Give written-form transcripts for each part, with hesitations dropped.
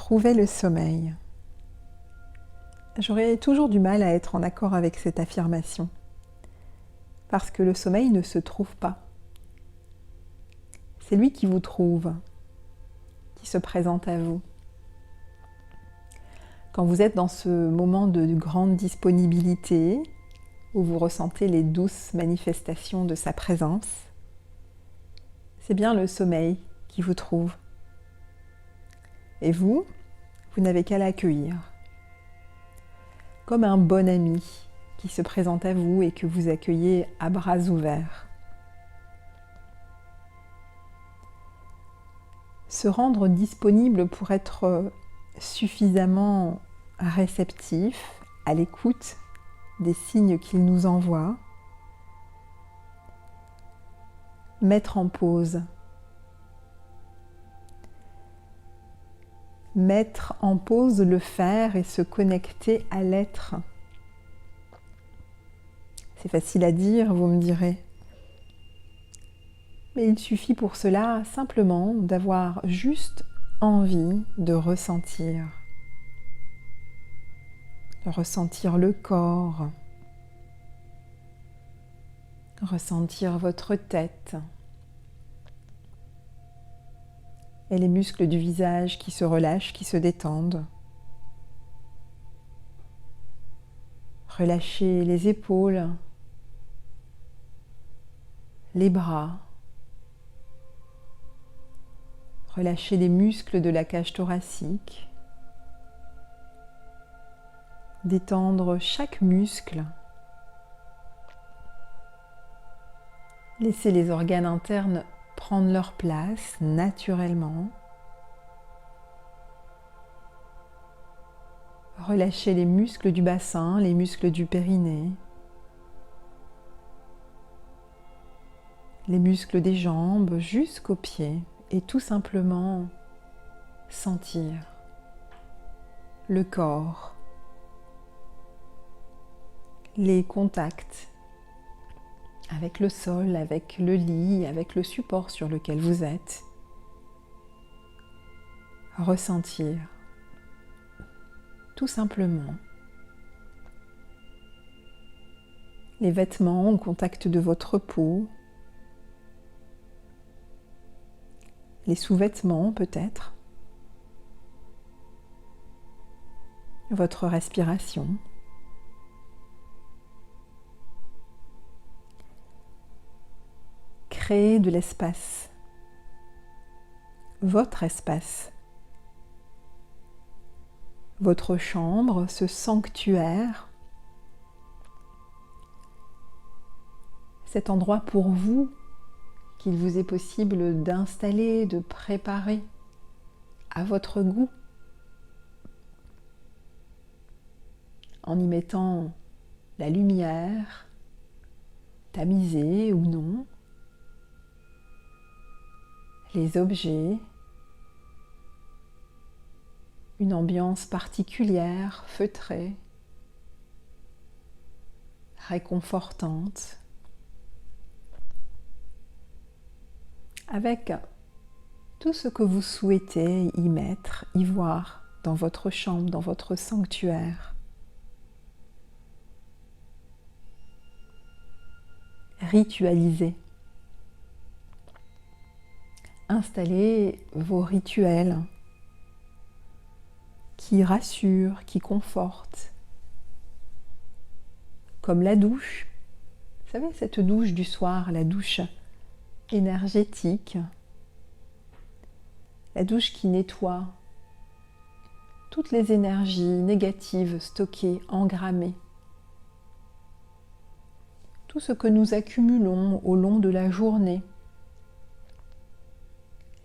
Trouver le sommeil. J'aurais toujours du mal à être en accord avec cette affirmation, parce que le sommeil ne se trouve pas. C'est lui qui vous trouve, qui se présente à vous. Quand vous êtes dans ce moment de grande disponibilité, où vous ressentez les douces manifestations de sa présence, c'est bien le sommeil qui vous trouve. Et vous n'avez qu'à l'accueillir, comme un bon ami qui se présente à vous et que vous accueillez à bras ouverts. Se rendre disponible pour être suffisamment réceptif, à l'écoute des signes qu'il nous envoie. Mettre en pause. Mettre en pause le faire et se connecter à l'être. C'est facile à dire, vous me direz. Mais il suffit pour cela simplement d'avoir juste envie de ressentir. De ressentir le corps. Ressentir votre tête. Et les muscles du visage qui se relâchent, qui se détendent. Relâchez les épaules, les bras. Relâchez les muscles de la cage thoracique. Détendre chaque muscle. Laissez les organes internes prendre leur place naturellement. Relâchez les muscles du bassin, les muscles du périnée, les muscles des jambes jusqu'aux pieds et tout simplement sentir le corps, les contacts avec le sol, avec le lit, avec le support sur lequel vous êtes. Ressentir, tout simplement, les vêtements au contact de votre peau, les sous-vêtements peut-être, votre respiration. Créez de l'espace, votre espace, votre chambre, ce sanctuaire, cet endroit pour vous qu'il vous est possible d'installer, de préparer à votre goût, en y mettant la lumière, tamisée ou non, les objets, une ambiance particulière, feutrée, réconfortante, avec tout ce que vous souhaitez y mettre, y voir dans votre chambre, dans votre sanctuaire. Ritualisez. Installez vos rituels qui rassurent, qui confortent, comme la douche. Vous savez, cette douche du soir, la douche énergétique, la douche qui nettoie toutes les énergies négatives stockées, engrammées, tout ce que nous accumulons au long de la journée.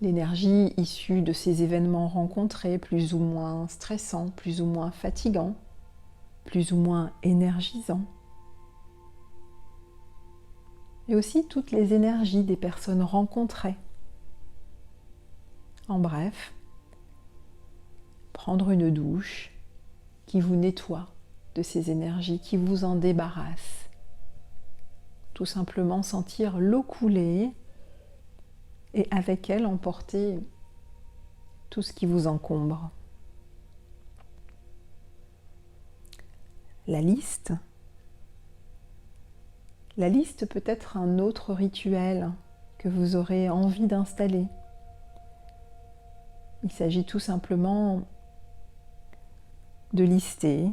L'énergie issue de ces événements rencontrés, plus ou moins stressants, plus ou moins fatigants, plus ou moins énergisants. Et aussi toutes les énergies des personnes rencontrées. En bref, prendre une douche qui vous nettoie de ces énergies, qui vous en débarrasse. Tout simplement sentir l'eau couler et avec elle emporter tout ce qui vous encombre. la liste. La liste peut être un autre rituel que vous aurez envie d'installer. Il s'agit tout simplement de lister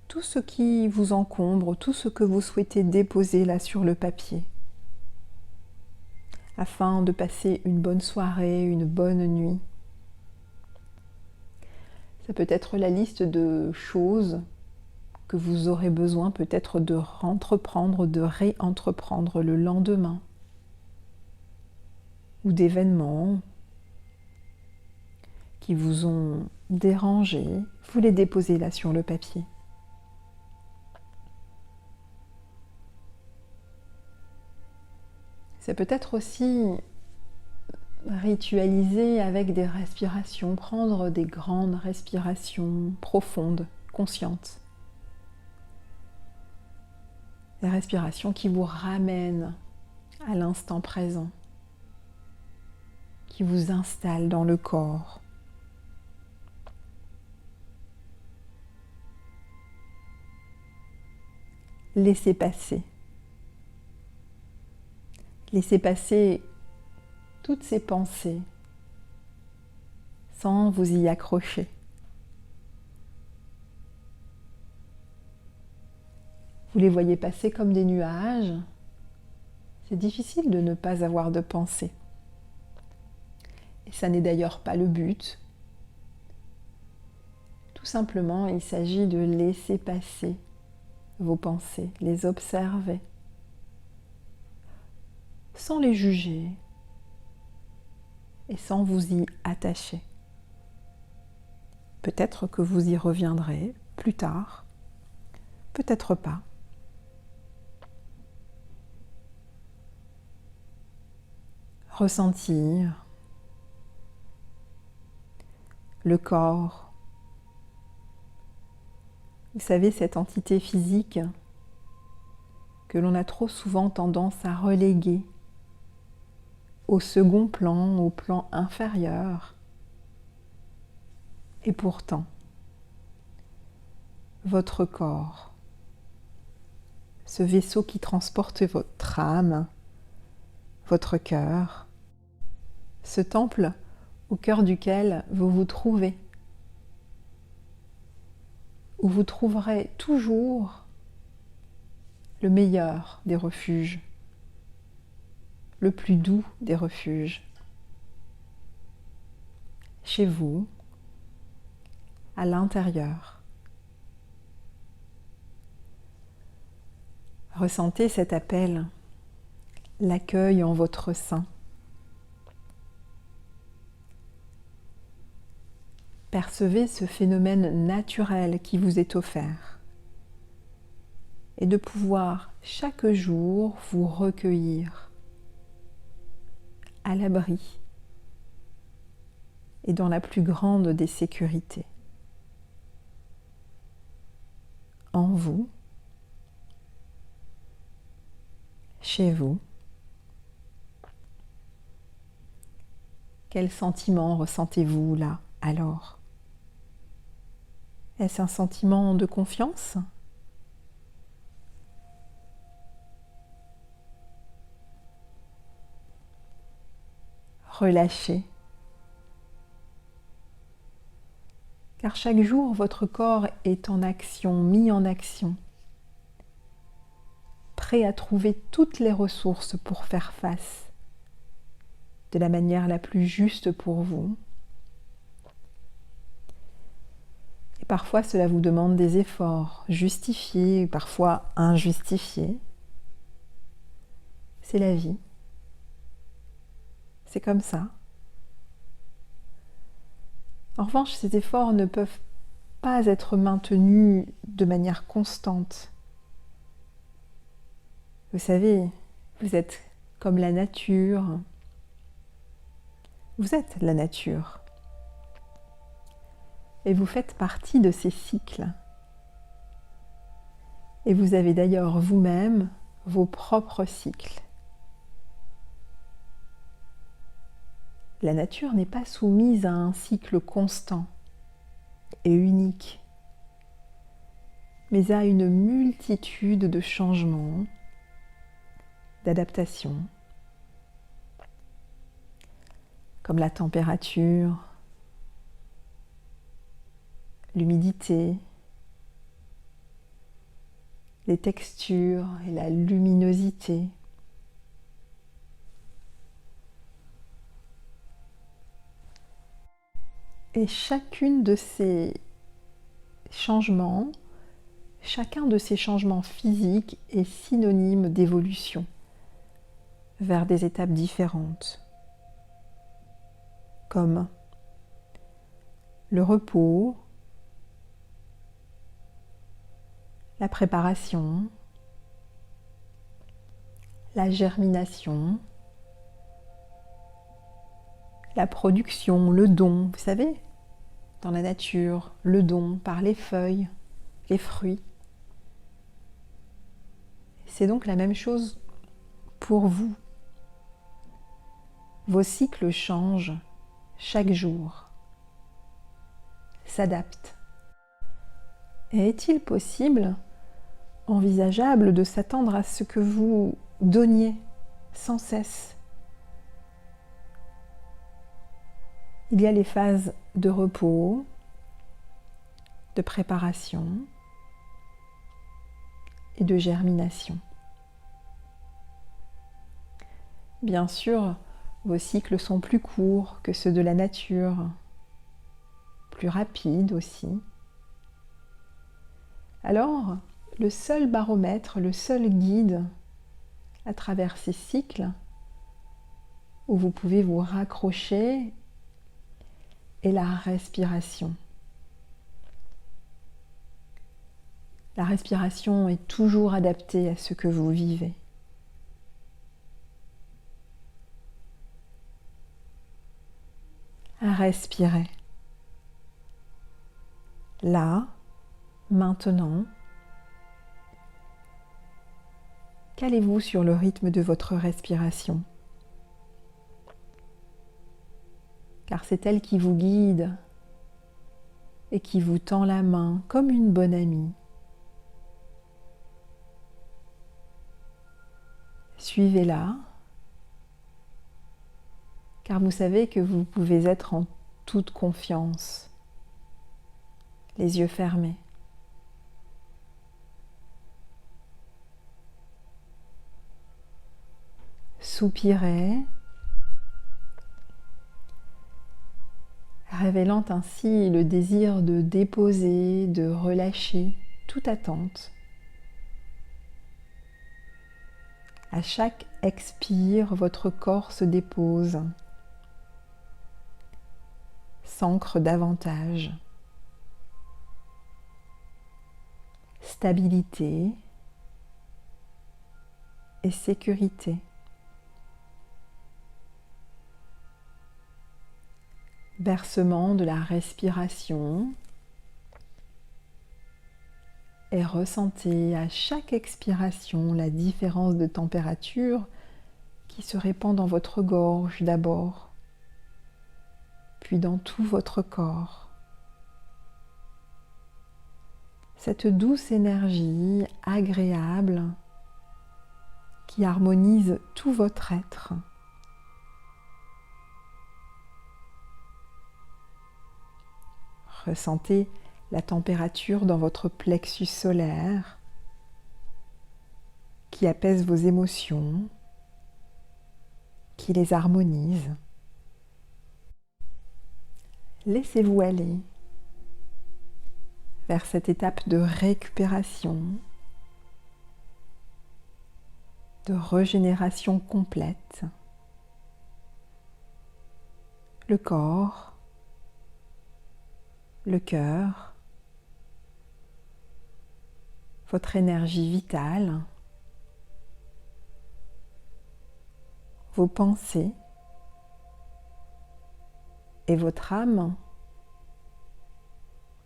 tout ce qui vous encombre, tout ce que vous souhaitez déposer là sur le papier, afin de passer une bonne soirée, une bonne nuit. Ça peut être la liste de choses que vous aurez besoin peut-être de entreprendre, de réentreprendre le lendemain, ou d'événements qui vous ont dérangé, vous les déposez là sur le papier. C'est peut-être aussi ritualiser avec des respirations, prendre des grandes respirations profondes, conscientes. Des respirations qui vous ramènent à l'instant présent, qui vous installent dans le corps. Laissez passer. Laissez passer toutes ces pensées sans vous y accrocher. Vous les voyez passer comme des nuages. C'est difficile de ne pas avoir de pensées. Et ça n'est d'ailleurs pas le but. Tout simplement, il s'agit de laisser passer vos pensées, les observer, sans les juger et sans vous y attacher. Peut-être que vous y reviendrez plus tard, peut-être pas. Ressentir le corps. Vous savez, cette entité physique que l'on a trop souvent tendance à reléguer au second plan, au plan inférieur. Et pourtant, votre corps, ce vaisseau qui transporte votre âme, votre cœur, ce temple au cœur duquel vous vous trouvez, où vous trouverez toujours le meilleur des refuges, le plus doux des refuges, chez vous, à l'intérieur. Ressentez cet appel, l'accueil en votre sein. Percevez ce phénomène naturel qui vous est offert et de pouvoir chaque jour vous recueillir à l'abri et dans la plus grande des sécurités. En vous, chez vous. Quel sentiment ressentez-vous là alors ? Est-ce un sentiment de confiance ? Relâchez. Car chaque jour, votre corps est en action, mis en action, prêt à trouver toutes les ressources pour faire face de la manière la plus juste pour vous. Et parfois, cela vous demande des efforts justifiés, parfois injustifiés. C'est la vie. C'est comme ça. En revanche, ces efforts ne peuvent pas être maintenus de manière constante. Vous savez, vous êtes comme la nature. Vous êtes la nature. Et vous faites partie de ces cycles. Et vous avez d'ailleurs vous-même vos propres cycles. La nature n'est pas soumise à un cycle constant et unique. mais à une multitude de changements, d'adaptations, comme la température, l'humidité, les textures et la luminosité. Et chacun de ces changements physiques est synonyme d'évolution vers des étapes différentes, comme le repos, la préparation, la germination, la production, le don, vous savez, dans la nature, le don par les feuilles, les fruits. C'est donc la même chose pour vous. Vos cycles changent chaque jour, s'adaptent. Et est-il possible, envisageable de s'attendre à ce que vous donniez sans cesse? Il y a les phases de repos, de préparation et de germination. Bien sûr, vos cycles sont plus courts que ceux de la nature, plus rapides aussi. Alors, le seul baromètre, le seul guide à travers ces cycles où vous pouvez vous raccrocher est la respiration. La respiration est toujours adaptée à ce que vous vivez. Respirez. Là, maintenant, calez-vous sur le rythme de votre respiration, car c'est elle qui vous guide et qui vous tend la main comme une bonne amie. Suivez-la, car vous savez que vous pouvez être en toute confiance, les yeux fermés. Soupirez, révélant ainsi le désir de déposer, de relâcher toute attente. À chaque expire, votre corps se dépose, s'ancre davantage. Stabilité et sécurité. Bercement de la respiration et ressentez à chaque expiration la différence de température qui se répand dans votre gorge d'abord, puis dans tout votre corps. Cette douce énergie agréable qui harmonise tout votre être. Ressentez la température dans votre plexus solaire qui apaise vos émotions, qui les harmonise. Laissez-vous aller vers cette étape de récupération, de régénération complète. Le corps, le cœur, votre énergie vitale, vos pensées et votre âme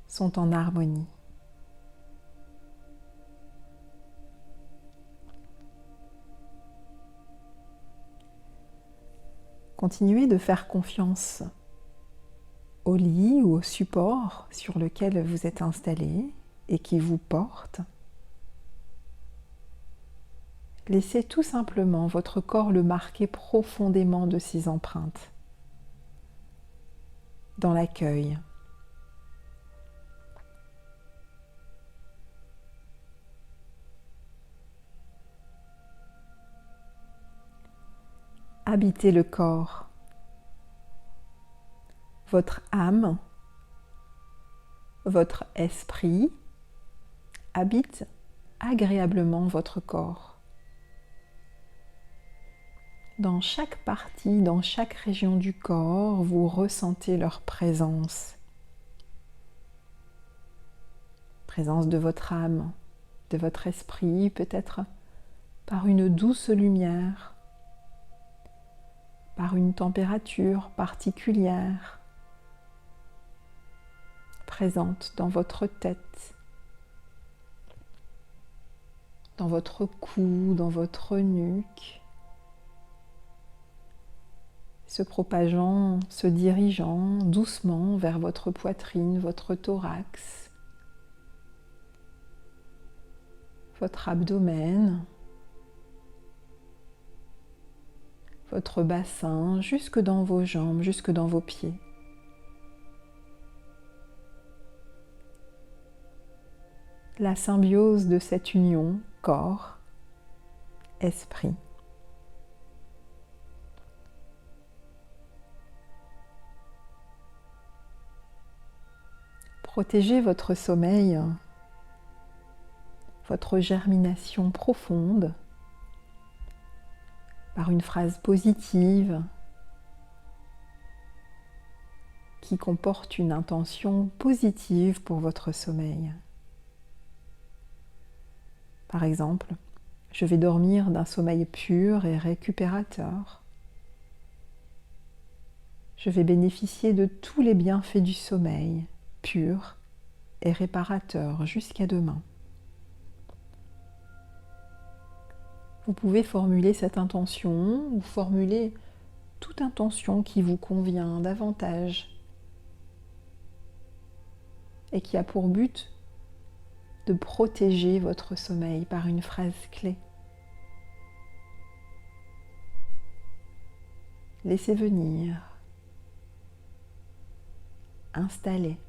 sont en harmonie. Continuez de faire confiance au lit ou au support sur lequel vous êtes installé, et qui vous porte, laissez tout simplement votre corps le marquer profondément de ses empreintes, dans l'accueil. Habitez le corps. Votre âme, votre esprit habite agréablement votre corps. Dans chaque partie, dans chaque région du corps, vous ressentez leur présence. Présence de votre âme, de votre esprit, peut-être par une douce lumière, par une température particulière, présente dans votre tête, dans votre cou, dans votre nuque, se propageant, se dirigeant doucement vers votre poitrine, votre thorax, votre abdomen, votre bassin, jusque dans vos jambes, jusque dans vos pieds. La symbiose de cette union, corps, esprit. Protégez votre sommeil, votre germination profonde par une phrase positive qui comporte une intention positive pour votre sommeil. Par exemple, je vais dormir d'un sommeil pur et récupérateur. Je vais bénéficier de tous les bienfaits du sommeil, pur et réparateur jusqu'à demain. Vous pouvez formuler cette intention ou formuler toute intention qui vous convient davantage et qui a pour but de protéger votre sommeil par une phrase clé. Laissez venir, installez.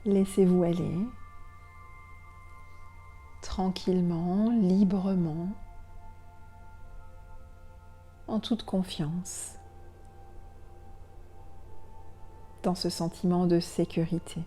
Laissez-vous aller, tranquillement, librement, en toute confiance, dans ce sentiment de sécurité.